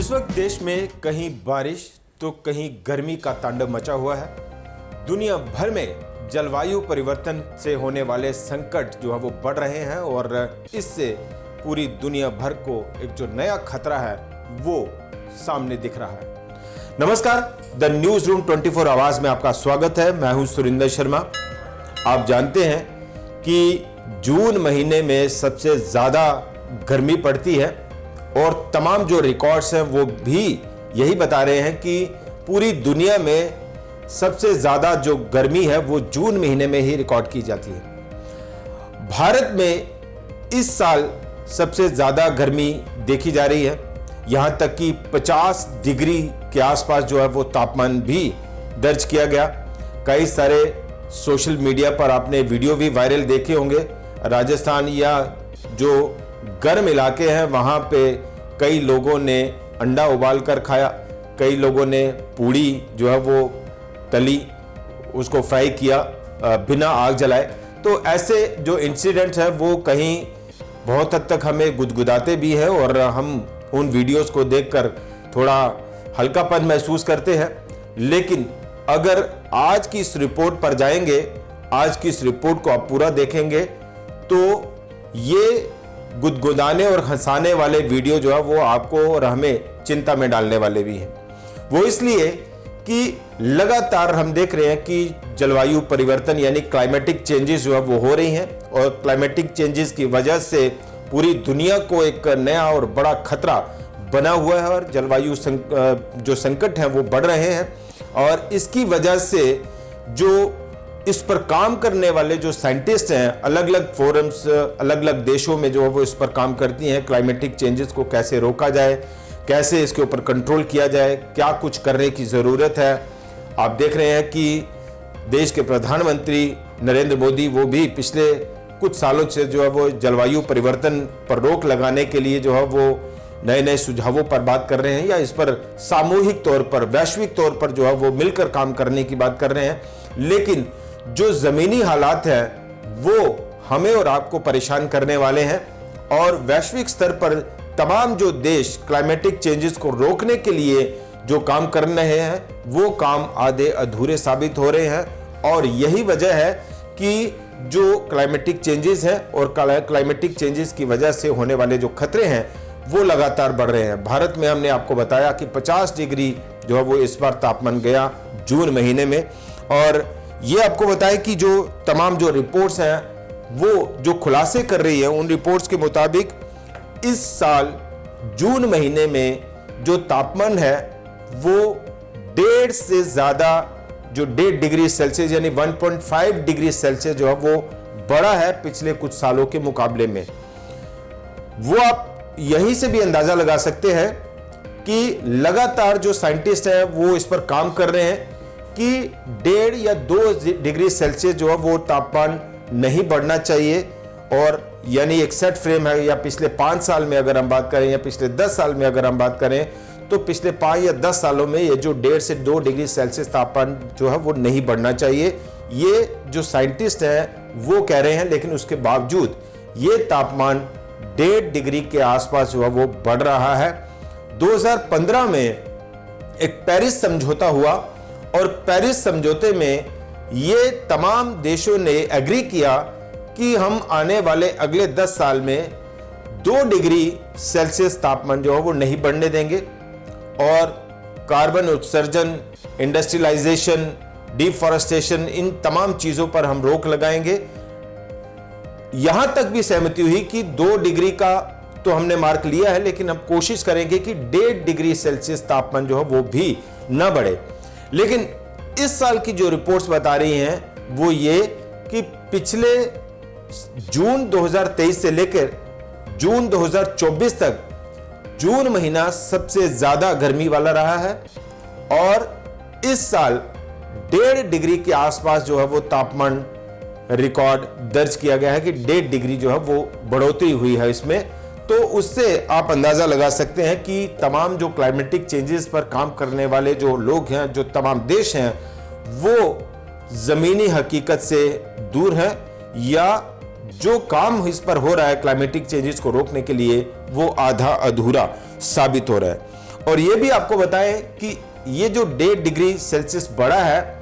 इस वक्त देश में कहीं बारिश तो कहीं गर्मी का तांडव मचा हुआ है। दुनिया भर में जलवायु परिवर्तन से होने वाले संकट जो है वो बढ़ रहे हैं और इससे पूरी दुनिया भर को एक जो नया खतरा है वो सामने दिख रहा है। नमस्कार, द न्यूज रूम 24 आवाज में आपका स्वागत है। मैं हूं सुरिंदर शर्मा। आप जानते हैं कि जून महीने में सबसे ज्यादा गर्मी पड़ती है और तमाम जो रिकॉर्ड्स हैं वो भी यही बता रहे हैं कि पूरी दुनिया में सबसे ज्यादा जो गर्मी है वो जून महीने में ही रिकॉर्ड की जाती है। भारत में इस साल सबसे ज्यादा गर्मी देखी जा रही है, यहां तक कि 50 डिग्री के आसपास जो है वो तापमान भी दर्ज किया गया। कई सारे सोशल मीडिया पर आपने वीडियो भी वायरल देखे होंगे। राजस्थान या जो गर्म इलाके हैं वहां पे कई लोगों ने अंडा उबाल कर खाया, कई लोगों ने पूड़ी जो है वो तली, उसको फ्राई किया बिना आग जलाए। तो ऐसे जो इंसिडेंट्स हैं वो कहीं बहुत हद तक हमें गुदगुदाते भी हैं और हम उन वीडियोस को देखकर थोड़ा हल्कापन महसूस करते हैं। लेकिन अगर आज की इस रिपोर्ट पर जाएंगे, आज की इस रिपोर्ट को आप पूरा देखेंगे तो ये गुदगुदाने और हंसाने वाले वीडियो जो है वो आपको और हमें चिंता में डालने वाले भी हैं। वो इसलिए कि लगातार हम देख रहे हैं कि जलवायु परिवर्तन यानी क्लाइमेटिक चेंजेस जो है वो हो रही हैं और क्लाइमेटिक चेंजेस की वजह से पूरी दुनिया को एक नया और बड़ा खतरा बना हुआ है और जलवायु जो संकट हैं वो बढ़ रहे हैं। और इसकी वजह से जो इस पर काम करने वाले जो साइंटिस्ट हैं, अलग अलग फोरम्स, अलग अलग देशों में जो है वो इस पर काम करती हैं, क्लाइमेटिक चेंजेस को कैसे रोका जाए, कैसे इसके ऊपर कंट्रोल किया जाए, क्या कुछ करने की ज़रूरत है। आप देख रहे हैं कि देश के प्रधानमंत्री नरेंद्र मोदी वो भी पिछले कुछ सालों से जो है वो जलवायु परिवर्तन पर रोक लगाने के लिए जो है वो नए नए सुझावों पर बात कर रहे हैं या इस पर सामूहिक तौर पर, वैश्विक तौर पर जो है वो मिलकर काम करने की बात कर रहे हैं। लेकिन जो जमीनी हालात हैं वो हमें और आपको परेशान करने वाले हैं और वैश्विक स्तर पर तमाम जो देश क्लाइमेटिक चेंजेस को रोकने के लिए जो काम कर रहे हैं वो काम आधे अधूरे साबित हो रहे हैं। और यही वजह है कि जो क्लाइमेटिक चेंजेस हैं और क्लाइमेटिक चेंजेस की वजह से होने वाले जो खतरे हैं वो लगातार बढ़ रहे हैं। भारत में हमने आपको बताया कि 50 डिग्री जो है वो इस बार तापमान गया जून महीने में। और ये आपको बताया कि जो तमाम जो रिपोर्ट्स हैं वो जो खुलासे कर रही है, उन रिपोर्ट्स के मुताबिक इस साल जून महीने में जो तापमान है वो 1.5 से ज्यादा, जो 1.5 डिग्री सेल्सियस यानी 1.5 डिग्री सेल्सियस जो है वो बड़ा है पिछले कुछ सालों के मुकाबले में। वो आप यहीं से भी अंदाजा लगा सकते हैं कि लगातार जो साइंटिस्ट हैं वो इस पर काम कर रहे हैं कि 1.5 या 2 डिग्री सेल्सियस जो है वो तापमान नहीं बढ़ना चाहिए। और यानी एक सेट फ्रेम है, या पिछले 5 साल में अगर हम बात करें या पिछले 10 साल में अगर हम बात करें तो पिछले 5 या 10 सालों में ये जो 1.5 से 2 डिग्री सेल्सियस तापमान जो है वो नहीं बढ़ना चाहिए, ये जो साइंटिस्ट हैं वो कह रहे हैं। लेकिन उसके बावजूद ये तापमान 1.5 डिग्री के आसपास जो है वो बढ़ रहा है। 2015 में एक पेरिस समझौता हुआ और पेरिस समझौते में ये तमाम देशों ने एग्री किया कि हम आने वाले अगले 10 साल में 2 डिग्री सेल्सियस तापमान जो है वो नहीं बढ़ने देंगे और कार्बन उत्सर्जन, इंडस्ट्रियलाइजेशन, डिफॉरेस्टेशन, इन तमाम चीजों पर हम रोक लगाएंगे। यहां तक भी सहमति हुई कि 2 डिग्री का तो हमने मार्क लिया है, लेकिन हम कोशिश करेंगे कि 1.5 डिग्री सेल्सियस तापमान जो है वो भी न बढ़े। लेकिन इस साल की जो रिपोर्ट्स बता रही हैं वो ये कि पिछले जून 2023 से लेकर जून 2024 तक जून महीना सबसे ज्यादा गर्मी वाला रहा है और इस साल 1.5 डिग्री के आसपास जो है वो तापमान रिकॉर्ड दर्ज किया गया है कि 1.5 डिग्री जो है वो बढ़ोतरी हुई है इसमें। तो उससे आप अंदाजा लगा सकते हैं कि तमाम जो क्लाइमेटिक चेंजेस पर काम करने वाले जो लोग हैं, जो तमाम देश हैं, वो जमीनी हकीकत से दूर हैं या जो काम इस पर हो रहा है क्लाइमेटिक चेंजेस को रोकने के लिए वो आधा अधूरा साबित हो रहा है। और ये भी आपको बताएं कि ये जो 1.5 डिग्री सेल्सियस बढ़ा है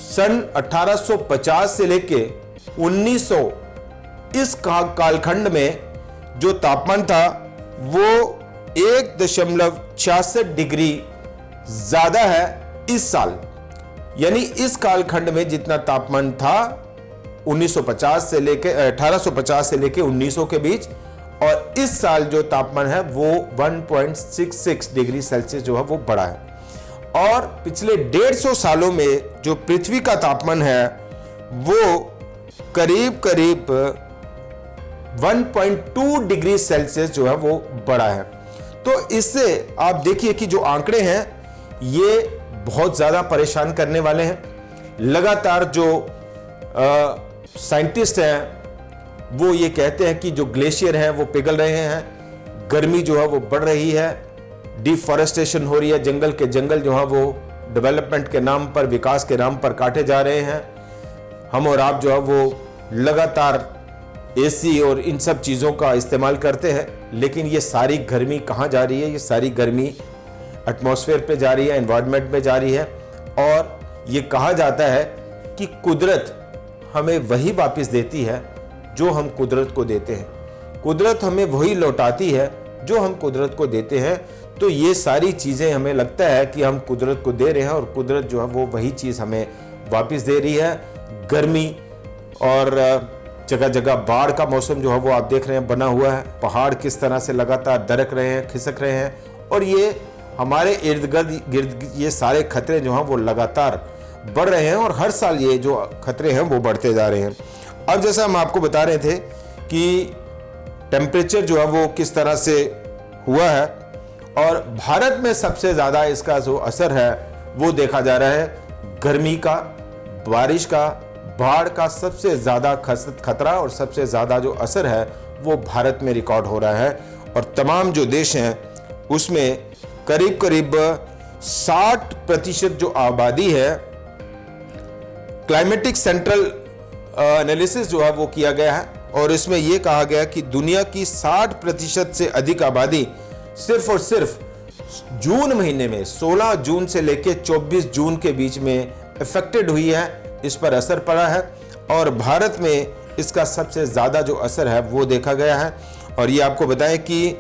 सन 1850 से लेके 1900 इस कालखंड में जो तापमान था वो 1.66 डिग्री ज्यादा है इस साल। यानी इस कालखंड में जितना तापमान था 1850 से लेके 1900 के बीच, और इस साल जो तापमान है वो 1.66 डिग्री सेल्सियस जो है वो बढ़ा है। और पिछले 150 सालों में जो पृथ्वी का तापमान है वो करीब 1.2 डिग्री सेल्सियस जो है वो बढ़ा है। तो इससे आप देखिए कि जो आंकड़े हैं ये बहुत ज्यादा परेशान करने वाले हैं। लगातार जो साइंटिस्ट हैं वो ये कहते हैं कि जो ग्लेशियर हैं वो पिघल रहे हैं, गर्मी जो है वो बढ़ रही है, डिफॉरेस्टेशन हो रही है, जंगल के जंगल जो है वो डेवलपमेंट के नाम पर, विकास के नाम पर काटे जा रहे हैं। हम और आप जो है वो लगातार एसी और इन सब चीज़ों का इस्तेमाल करते हैं, लेकिन ये सारी गर्मी कहाँ जा रही है? ये सारी गर्मी एटमॉस्फेयर पे जा रही है, एनवायरनमेंट में जा रही है। और ये कहा जाता है कि कुदरत हमें वही वापस देती है जो हम कुदरत को देते हैं, कुदरत हमें वही लौटाती है जो हम कुदरत को देते हैं। तो ये सारी चीज़ें हमें लगता है कि हम कुदरत को दे रहे हैं और कुदरत जो है वो वही चीज़ हमें वापस दे रही है। गर्मी और जगह जगह बाढ़ का मौसम जो है वो आप देख रहे हैं बना हुआ है। पहाड़ किस तरह से लगातार दरक रहे हैं, खिसक रहे हैं, और ये हमारे इर्द गिर्द ये सारे खतरे जो हैं वो लगातार बढ़ रहे हैं और हर साल ये जो खतरे हैं वो बढ़ते जा रहे हैं। अब जैसा हम आपको बता रहे थे कि टेम्परेचर जो है वो किस तरह से हुआ है, और भारत में सबसे ज़्यादा इसका जो असर है वो देखा जा रहा है। गर्मी का, बारिश का, बाढ़ का सबसे ज़्यादा खतरा और सबसे ज़्यादा जो असर है वो भारत में रिकॉर्ड हो रहा है। और तमाम जो देश हैं उसमें करीब 60% जो आबादी है, क्लाइमेटिक सेंट्रल एनालिसिस जो है वो किया गया है और इसमें यह कहा गया कि दुनिया की 60% से अधिक आबादी सिर्फ और सिर्फ जून महीने में 16 जून से लेकर 24 जून के बीच में इफेक्टेड हुई है, इस पर असर पड़ा है। और भारत में इसका सबसे ज़्यादा जो असर है वो देखा गया है। और ये आपको बताएं कि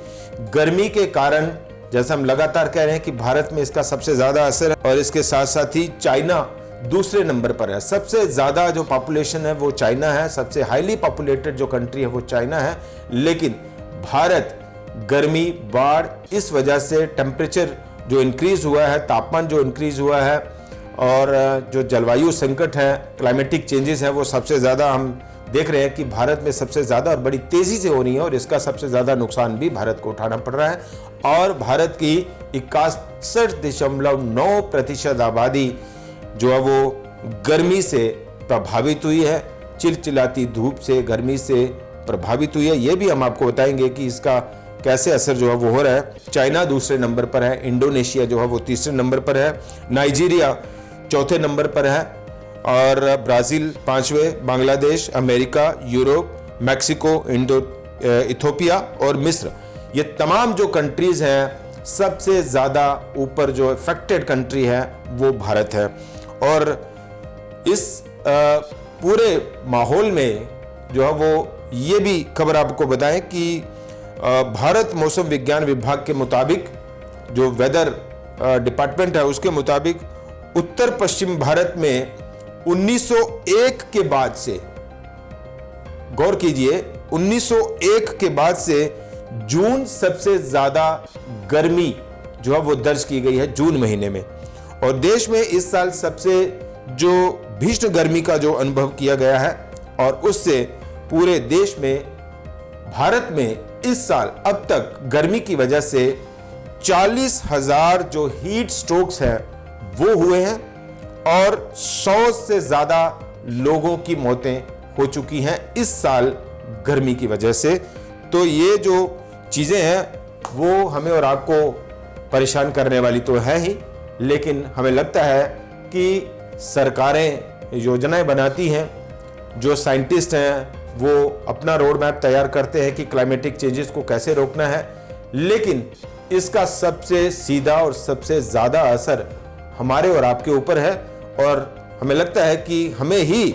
गर्मी के कारण, जैसा हम लगातार कह रहे हैं कि भारत में इसका सबसे ज़्यादा असर है, और इसके साथ साथ ही चाइना दूसरे नंबर पर है। सबसे ज़्यादा जो पॉपुलेशन है वो चाइना है, सबसे हाईली पॉपुलेटेड जो कंट्री है वो चाइना है। लेकिन भारत गर्मी, बाढ़, इस वजह से टेम्परेचर जो इंक्रीज हुआ है, तापमान जो इंक्रीज हुआ है, और जो जलवायु संकट है, क्लाइमेटिक चेंजेस है, वो सबसे ज़्यादा हम देख रहे हैं कि भारत में सबसे ज़्यादा और बड़ी तेज़ी से हो रही है, और इसका सबसे ज़्यादा नुकसान भी भारत को उठाना पड़ रहा है। और भारत की 61.9% आबादी जो है वो गर्मी से प्रभावित हुई है, चिलचिलाती धूप से, गर्मी से प्रभावित हुई है। ये भी हम आपको बताएंगे कि इसका कैसे असर जो है वो हो रहा है। चाइना दूसरे नंबर पर है, इंडोनेशिया जो है वो तीसरे नंबर पर है, नाइजीरिया चौथे नंबर पर है, और ब्राज़ील पांचवें, Bangladesh, America, Europe, Mexico, Ethiopia और मिस्र, ये तमाम जो कंट्रीज हैं सबसे ज़्यादा ऊपर जो इफेक्टेड कंट्री है वो भारत है। और इस पूरे माहौल में जो है वो ये भी खबर आपको बताएं कि भारत मौसम विज्ञान विभाग के मुताबिक, जो वेदर डिपार्टमेंट है उसके मुताबिक, उत्तर पश्चिम भारत में 1901 के बाद से, गौर कीजिए, 1901 के बाद से जून सबसे ज्यादा गर्मी जो है वो दर्ज की गई है जून महीने में। और देश में इस साल सबसे जो भीषण गर्मी का जो अनुभव किया गया है, और उससे पूरे देश में, भारत में इस साल अब तक गर्मी की वजह से 40,000 जो हीट स्ट्रोक्स हैं वो हुए हैं, और 100 से ज्यादा लोगों की मौतें हो चुकी हैं इस साल गर्मी की वजह से। तो ये जो चीजें हैं वो हमें और आपको परेशान करने वाली तो है ही, लेकिन हमें लगता है कि सरकारें योजनाएं बनाती हैं, जो साइंटिस्ट हैं वो अपना रोड मैप तैयार करते हैं कि क्लाइमेटिक चेंजेस को कैसे रोकना है, लेकिन इसका सबसे सीधा और सबसे ज़्यादा असर हमारे और आपके ऊपर है। और हमें लगता है कि हमें ही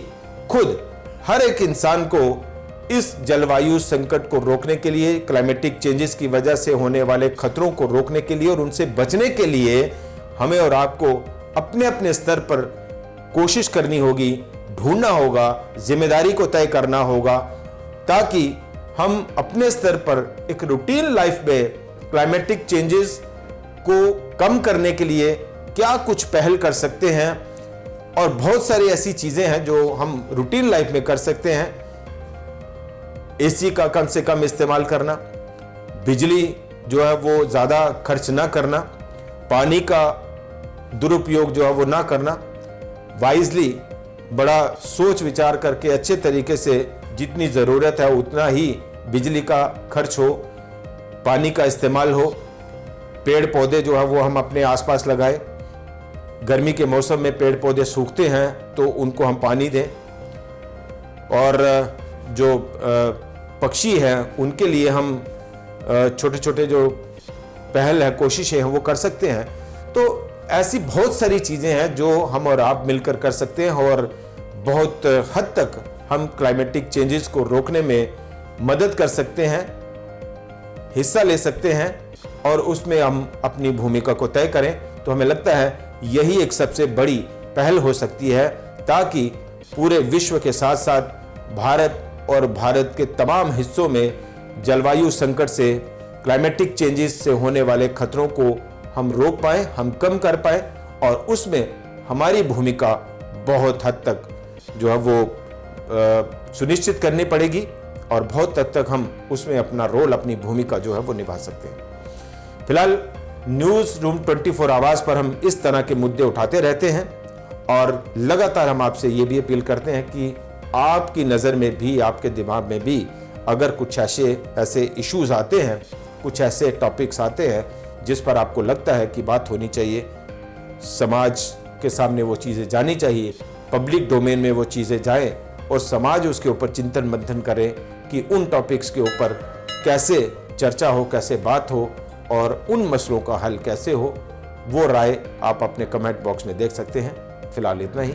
खुद हर एक इंसान को इस जलवायु संकट को रोकने के लिए, क्लाइमेटिक चेंजेस की वजह से होने वाले खतरों को रोकने के लिए और उनसे बचने के लिए हमें और आपको अपने अपने स्तर पर कोशिश करनी होगी, ढूंढना होगा, जिम्मेदारी को तय करना होगा, ताकि हम अपने स्तर पर एक रूटीन लाइफ में क्लाइमेटिक चेंजेस को कम करने के लिए क्या कुछ पहल कर सकते हैं। और बहुत सारी ऐसी चीजें हैं जो हम रूटीन लाइफ में कर सकते हैं। एसी का कम से कम इस्तेमाल करना, बिजली जो है वो ज्यादा खर्च ना करना, पानी का दुरुपयोग जो है वो ना करना, वाइजली बड़ा सोच विचार करके अच्छे तरीके से जितनी ज़रूरत है उतना ही बिजली का खर्च हो, पानी का इस्तेमाल हो, पेड़ पौधे जो है वो हम अपने आसपास लगाएं। गर्मी के मौसम में पेड़ पौधे सूखते हैं तो उनको हम पानी दें। और जो पक्षी हैं उनके लिए हम छोटे छोटे जो पहल है, कोशिशें हैं वो कर सकते हैं। तो ऐसी बहुत सारी चीज़ें हैं जो हम और आप मिलकर कर सकते हैं और बहुत हद तक हम क्लाइमेटिक चेंजेस को रोकने में मदद कर सकते हैं, हिस्सा ले सकते हैं और उसमें हम अपनी भूमिका को तय करें। तो हमें लगता है यही एक सबसे बड़ी पहल हो सकती है, ताकि पूरे विश्व के साथ साथ भारत और भारत के तमाम हिस्सों में जलवायु संकट से, क्लाइमेटिक चेंजेस से होने वाले खतरों को हम रोक पाएं, हम कम कर पाएं और उसमें हमारी भूमिका बहुत हद तक जो है वो सुनिश्चित करनी पड़ेगी और बहुत हद तक हम उसमें अपना रोल, अपनी भूमिका जो है वो निभा सकते हैं। फिलहाल न्यूज़ रूम 24 आवाज़ पर हम इस तरह के मुद्दे उठाते रहते हैं और लगातार हम आपसे ये भी अपील करते हैं कि आपकी नज़र में भी, आपके दिमाग में भी अगर कुछ ऐसे इश्यूज आते हैं, कुछ ऐसे टॉपिक्स आते हैं जिस पर आपको लगता है कि बात होनी चाहिए, समाज के सामने वो चीज़ें जानी चाहिए, पब्लिक डोमेन में वो चीज़ें जाएं और समाज उसके ऊपर चिंतन मंथन करे कि उन टॉपिक्स के ऊपर कैसे चर्चा हो, कैसे बात हो और उन मसलों का हल कैसे हो, वो राय आप अपने कमेंट बॉक्स में देख सकते हैं। फिलहाल इतना ही।